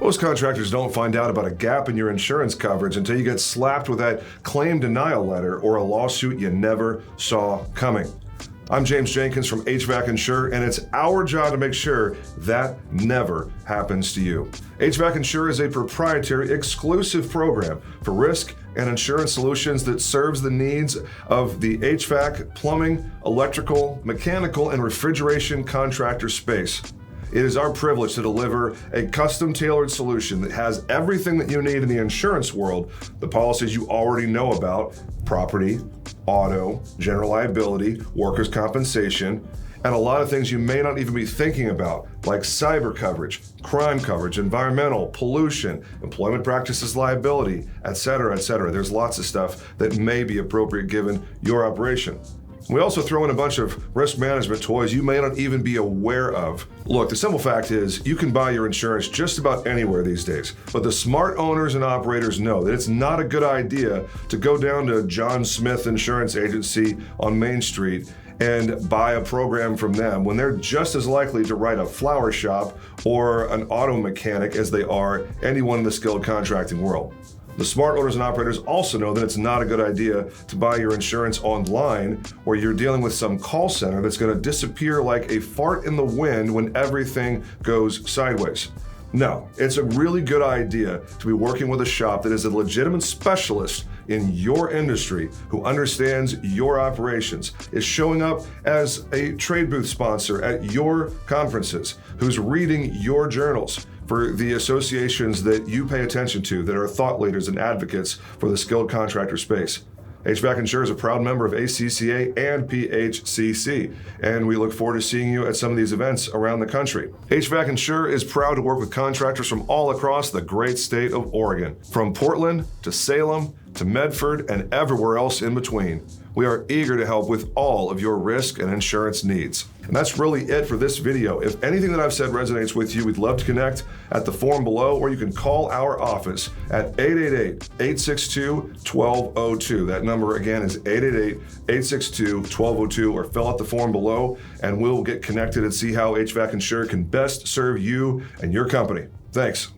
Most contractors don't find out about a gap in your insurance coverage until you get slapped with that claim denial letter or a lawsuit you never saw coming. I'm James Jenkins from HVAC Insure, and it's our job to make sure that never happens to you. HVAC Insure is a proprietary, exclusive program for risk and insurance solutions that serves the needs of the HVAC, plumbing, electrical, mechanical, and refrigeration contractor space. It is our privilege to deliver a custom-tailored solution that has everything that you need in the insurance world, the policies you already know about: property, auto, general liability, workers' compensation, and a lot of things you may not even be thinking about, like cyber coverage, crime coverage, environmental, pollution, employment practices liability, etc., etc. There's lots of stuff that may be appropriate given your operation. We also throw in a bunch of risk management toys you may not even be aware of. Look, the simple fact is you can buy your insurance just about anywhere these days, but the smart owners and operators know that it's not a good idea to go down to John Smith Insurance Agency on Main Street and buy a program from them when they're just as likely to write a flower shop or an auto mechanic as they are anyone in the skilled contracting world. The smart owners and operators also know that it's not a good idea to buy your insurance online where you're dealing with some call center that's going to disappear like a fart in the wind when everything goes sideways. No, it's a really good idea to be working with a shop that is a legitimate specialist in your industry who understands your operations, is showing up as a trade booth sponsor at your conferences, who's reading your journals for the associations that you pay attention to that are thought leaders and advocates for the skilled contractor space. HVAC Insure is a proud member of ACCA and PHCC, and we look forward to seeing you at some of these events around the country. HVAC Insure is proud to work with contractors from all across the great state of Oregon, from Portland to Salem to Medford and everywhere else in between. We are eager to help with all of your risk and insurance needs. And that's really it for this video. If anything that I've said resonates with you, we'd love to connect at the form below, or you can call our office at 888-862-1202. That number again is 888-862-1202, or fill out the form below and we'll get connected and see how HVAC Insure can best serve you and your company. Thanks.